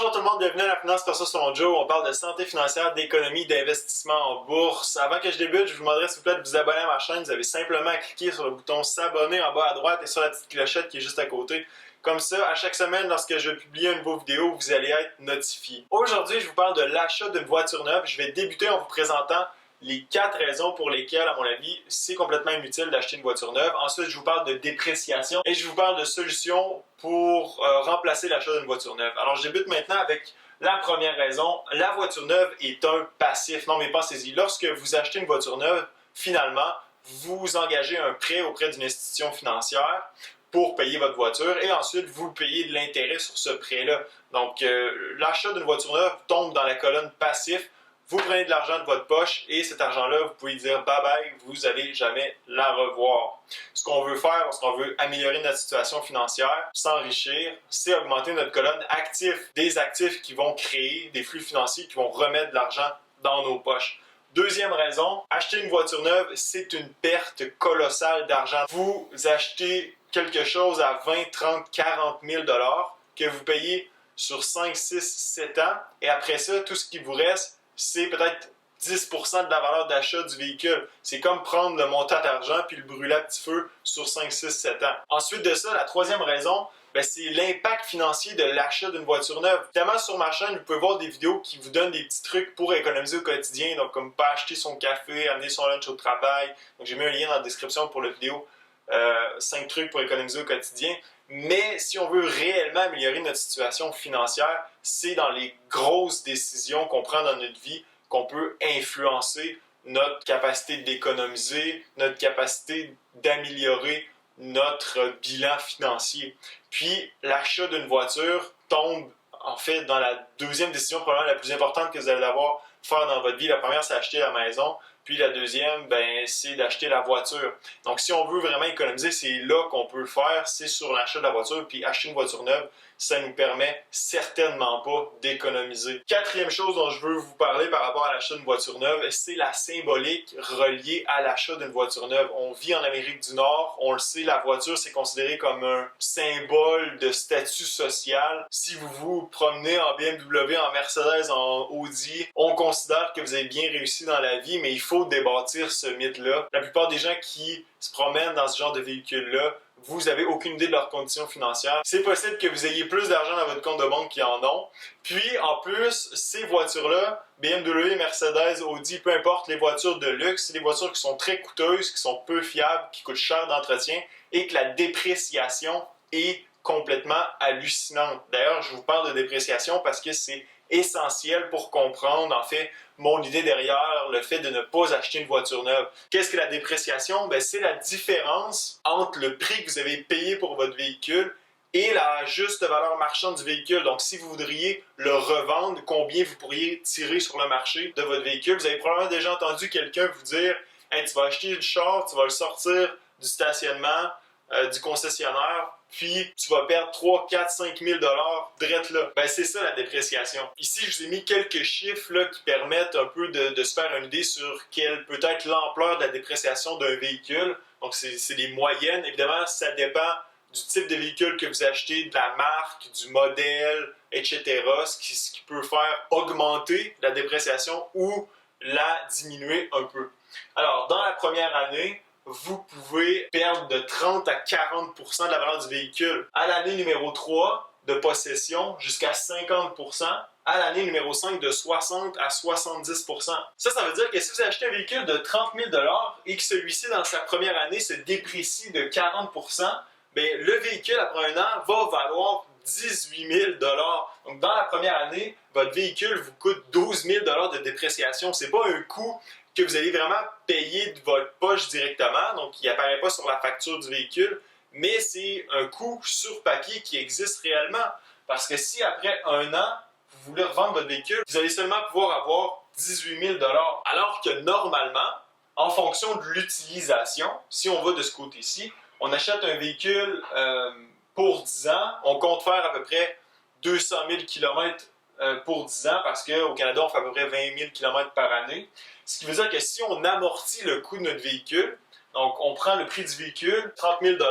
Bonjour tout le monde, bienvenue à la Finance Perso selon Joe. On parle de santé financière, d'économie, d'investissement en bourse. Avant que je débute, je vous demanderai s'il vous plaît de vous abonner à ma chaîne. Vous avez simplement à cliquer sur le bouton s'abonner en bas à droite et sur la petite clochette qui est juste à côté. Comme ça, à chaque semaine, lorsque je publie une nouvelle vidéo, vous allez être notifié. Aujourd'hui, je vous parle de l'achat d'une voiture neuve. Je vais débuter en vous présentant les 4 raisons pour lesquelles, à mon avis, c'est complètement inutile d'acheter une voiture neuve. Ensuite, je vous parle de dépréciation et je vous parle de solutions pour remplacer l'achat d'une voiture neuve. Alors, je débute maintenant avec la première raison. La voiture neuve est un passif. Non, mais pensez-y. Lorsque vous achetez une voiture neuve, finalement, vous engagez un prêt auprès d'une institution financière pour payer votre voiture et ensuite, vous payez de l'intérêt sur ce prêt-là. Donc, l'achat d'une voiture neuve tombe dans la colonne passif. Vous prenez de l'argent de votre poche et cet argent-là, vous pouvez dire bye-bye, vous n'allez jamais la revoir. Ce qu'on veut faire lorsqu'on veut améliorer notre situation financière, s'enrichir, c'est augmenter notre colonne actif, des actifs qui vont créer des flux financiers qui vont remettre de l'argent dans nos poches. Deuxième raison, acheter une voiture neuve, c'est une perte colossale d'argent. Vous achetez quelque chose à 20, 30, 40 000 $ que vous payez sur 5, 6, 7 ans et après ça, tout ce qui vous reste, c'est peut-être 10% de la valeur d'achat du véhicule. C'est comme prendre le montant d'argent puis le brûler à petit feu sur 5, 6, 7 ans. Ensuite de ça, la troisième raison, c'est l'impact financier de l'achat d'une voiture neuve. Évidemment, sur ma chaîne, vous pouvez voir des vidéos qui vous donnent des petits trucs pour économiser au quotidien, donc comme pas acheter son café, amener son lunch au travail. Donc j'ai mis un lien dans la description pour la vidéo, 5 trucs pour économiser au quotidien. Mais si on veut réellement améliorer notre situation financière, c'est dans les grosses décisions qu'on prend dans notre vie qu'on peut influencer notre capacité d'économiser, notre capacité d'améliorer notre bilan financier. Puis, l'achat d'une voiture tombe en fait dans la deuxième décision probablement la plus importante que vous allez avoir faire dans votre vie. La première, c'est acheter la maison. Puis la deuxième, c'est d'acheter la voiture. Donc, si on veut vraiment économiser, c'est là qu'on peut le faire, c'est sur l'achat de la voiture. Puis acheter une voiture neuve, ça ne nous permet certainement pas d'économiser. Quatrième chose dont je veux vous parler par rapport à l'achat d'une voiture neuve, c'est la symbolique reliée à l'achat d'une voiture neuve. On vit en Amérique du Nord, on le sait, la voiture, c'est considéré comme un symbole de statut social. Si vous vous promenez en BMW, en Mercedes, en Audi, on considère que vous avez bien réussi dans la vie, mais il faut débâtir ce mythe-là. La plupart des gens qui se promènent dans ce genre de véhicule-là, vous n'avez aucune idée de leurs conditions financières. C'est possible que vous ayez plus d'argent dans votre compte de banque qu'ils en ont. Puis, en plus, ces voitures-là, BMW, Mercedes, Audi, peu importe, les voitures de luxe, c'est des voitures qui sont très coûteuses, qui sont peu fiables, qui coûtent cher d'entretien et que la dépréciation est complètement hallucinante. D'ailleurs, je vous parle de dépréciation parce que c'est essentiel pour comprendre, en fait, mon idée derrière le fait de ne pas acheter une voiture neuve. Qu'est-ce que la dépréciation? C'est la différence entre le prix que vous avez payé pour votre véhicule et la juste valeur marchande du véhicule. Donc, si vous voudriez le revendre, combien vous pourriez tirer sur le marché de votre véhicule? Vous avez probablement déjà entendu quelqu'un vous dire « Hey, tu vas acheter le char, tu vas le sortir du stationnement, du concessionnaire, puis tu vas perdre 3, 4, 5 000 $ direct là. » C'est ça la dépréciation. Ici, je vous ai mis quelques chiffres là, qui permettent un peu de se faire une idée sur quelle peut être l'ampleur de la dépréciation d'un véhicule. Donc, c'est des moyennes. Évidemment, ça dépend du type de véhicule que vous achetez, de la marque, du modèle, etc. Ce qui peut faire augmenter la dépréciation ou la diminuer un peu. Alors, dans la première année, vous pouvez perdre de 30 à 40% de la valeur du véhicule. À l'année numéro 3 de possession, jusqu'à 50%. À l'année numéro 5, de 60 à 70%. Ça veut dire que si vous achetez un véhicule de 30 000 $ et que celui-ci, dans sa première année, se déprécie de 40%, le véhicule, après un an, va valoir 18 000 $. Donc, dans la première année, votre véhicule vous coûte 12 000 $ de dépréciation. Ce n'est pas un coût que vous allez vraiment payer de votre poche directement, donc il n'apparaît pas sur la facture du véhicule, mais c'est un coût sur papier qui existe réellement. Parce que si après un an, vous voulez revendre votre véhicule, vous allez seulement pouvoir avoir 18 000 $. Alors que normalement, en fonction de l'utilisation, si on va de ce côté-ci, on achète un véhicule pour 10 ans, on compte faire à peu près 200 000 km pour 10 ans parce qu'au Canada, on fait à peu près 20 000 km par année. Ce qui veut dire que si on amortit le coût de notre véhicule, donc on prend le prix du véhicule, 30 000 $,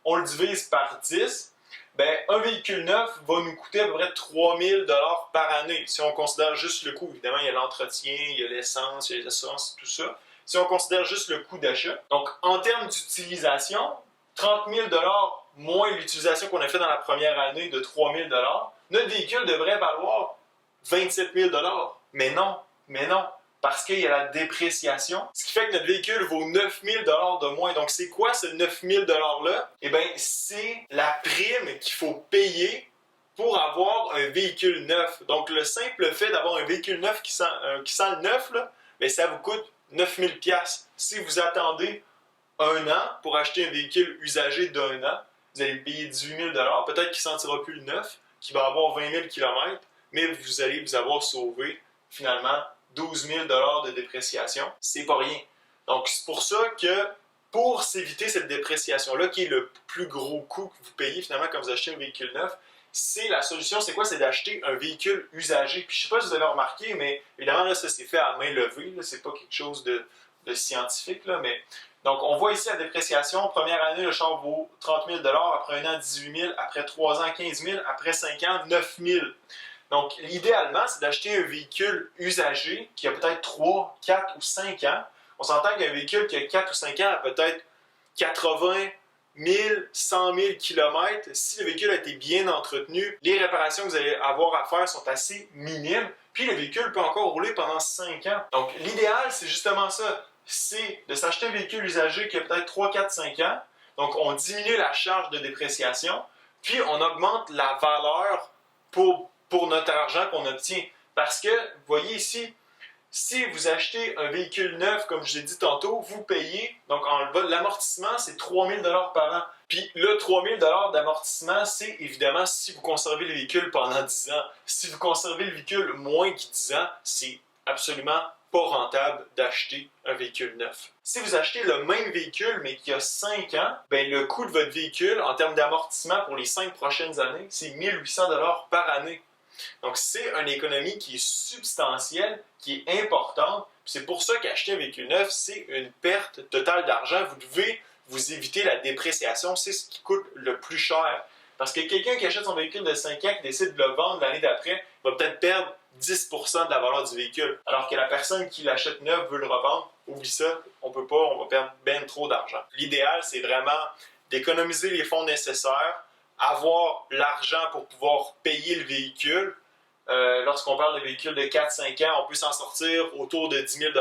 on le divise par 10, ben, un véhicule neuf va nous coûter à peu près 3000 $ par année. Si on considère juste le coût, évidemment, il y a l'entretien, il y a l'essence, il y a les assurances, tout ça. Si on considère juste le coût d'achat. Donc, en termes d'utilisation, 30 000 $ moins l'utilisation qu'on a fait dans la première année de 3 000 $, notre véhicule devrait valoir 27 000 $. Mais non, parce qu'il y a la dépréciation, ce qui fait que notre véhicule vaut 9 000 $ de moins. Donc, c'est quoi ce 9 000 $-là? Eh bien, c'est la prime qu'il faut payer pour avoir un véhicule neuf. Donc, le simple fait d'avoir un véhicule neuf qui sent le neuf, là, bien, ça vous coûte 9 000 $. Si vous attendez un an pour acheter un véhicule usagé d'un an, vous allez payer 18 000 $. Peut-être qu'il ne sentira plus le neuf, qu'il va avoir 20 000 km, mais vous allez vous avoir sauvé finalement 12 000 $ de dépréciation. C'est pas rien. Donc, c'est pour ça que pour s'éviter cette dépréciation-là, qui est le plus gros coût que vous payez finalement quand vous achetez un véhicule neuf, la solution, c'est quoi? C'est d'acheter un véhicule usagé. Puis je sais pas si vous avez remarqué, mais évidemment, là, ça s'est fait à main levée. C'est pas quelque chose de scientifique, là, mais... Donc, on voit ici la dépréciation. Première année, le char vaut 30 000 $, après un an, 18 000 $, après 3 ans, 15 000 $, après 5 ans, 9 000 $. Donc, idéalement, c'est d'acheter un véhicule usagé qui a peut-être 3, 4 ou 5 ans. On s'entend qu'un véhicule qui a 4 ou 5 ans a peut-être 80 000, 100 000 km. Si le véhicule a été bien entretenu, les réparations que vous allez avoir à faire sont assez minimes. Puis, le véhicule peut encore rouler pendant 5 ans. Donc, l'idéal, c'est justement ça. C'est de s'acheter un véhicule usagé qui a peut-être 3, 4, 5 ans. Donc, on diminue la charge de dépréciation, puis on augmente la valeur pour notre argent qu'on obtient. Parce que, vous voyez ici, si vous achetez un véhicule neuf, comme je l'ai dit tantôt, vous payez, donc l'amortissement, c'est 3 000 $ par an. Puis le 3 000 $ d'amortissement, c'est évidemment si vous conservez le véhicule pendant 10 ans. Si vous conservez le véhicule moins que 10 ans, c'est absolument pas rentable d'acheter un véhicule neuf. Si vous achetez le même véhicule, mais qui a 5 ans, ben le coût de votre véhicule, en termes d'amortissement pour les 5 prochaines années, c'est 1 800 $ par année. Donc, c'est une économie qui est substantielle, qui est importante. C'est pour ça qu'acheter un véhicule neuf, c'est une perte totale d'argent. Vous devez vous éviter la dépréciation. C'est ce qui coûte le plus cher. Parce que quelqu'un qui achète son véhicule de 5 ans, qui décide de le vendre l'année d'après, va peut-être perdre 10 % de la valeur du véhicule. Alors que la personne qui l'achète neuf veut le revendre, oublie ça, on peut pas, on va perdre bien trop d'argent. L'idéal, c'est vraiment d'économiser les fonds nécessaires, avoir l'argent pour pouvoir payer le véhicule. Lorsqu'on parle de véhicules de 4-5 ans, on peut s'en sortir autour de 10 000 $.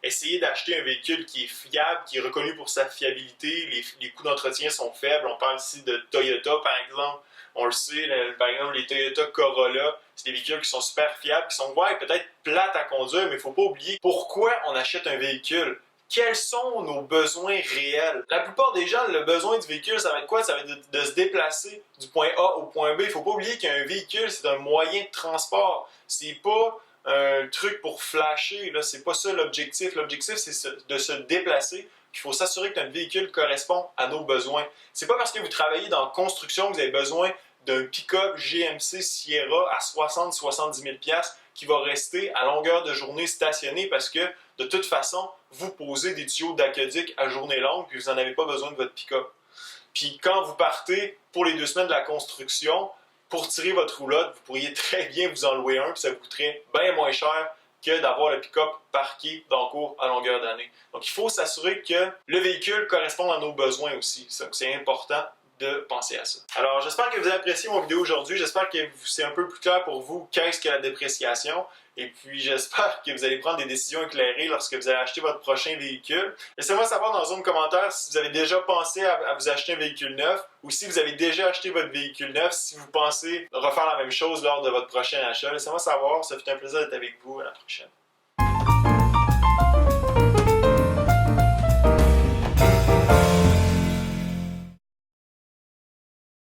Essayez d'acheter un véhicule qui est fiable, qui est reconnu pour sa fiabilité. Les coûts d'entretien sont faibles. On parle ici de Toyota, par exemple. On le sait, par exemple, les Toyota Corolla, c'est des véhicules qui sont super fiables, qui sont peut-être plates à conduire, mais il ne faut pas oublier pourquoi on achète un véhicule. Quels sont nos besoins réels? La plupart des gens, le besoin du véhicule, ça va être quoi? Ça va être de se déplacer du point A au point B. Il ne faut pas oublier qu'un véhicule, c'est un moyen de transport. C'est pas un truc pour flasher, là. C'est pas ça l'objectif. L'objectif, c'est de se déplacer. Il faut s'assurer que notre véhicule correspond à nos besoins. C'est pas parce que vous travaillez dans la construction que vous avez besoin d'un pick-up GMC Sierra à 60-70 000 $ qui va rester à longueur de journée stationné parce que, de toute façon, vous posez des tuyaux d'aqueduc à journée longue puis vous n'en avez pas besoin de votre pick-up. Puis quand vous partez pour les 2 semaines de la construction, pour tirer votre roulotte, vous pourriez très bien vous en louer un puis ça vous coûterait bien moins cher que d'avoir le pick-up parqué dans le cours à longueur d'année. Donc, il faut s'assurer que le véhicule corresponde à nos besoins aussi. C'est important de penser à ça. Alors, j'espère que vous avez apprécié mon vidéo aujourd'hui. J'espère que c'est un peu plus clair pour vous qu'est-ce que la dépréciation. Et puis, j'espère que vous allez prendre des décisions éclairées lorsque vous allez acheter votre prochain véhicule. Laissez-moi savoir dans la zone commentaire si vous avez déjà pensé à vous acheter un véhicule neuf ou si vous avez déjà acheté votre véhicule neuf, si vous pensez refaire la même chose lors de votre prochain achat. Laissez-moi savoir. Ça fait un plaisir d'être avec vous. À la prochaine.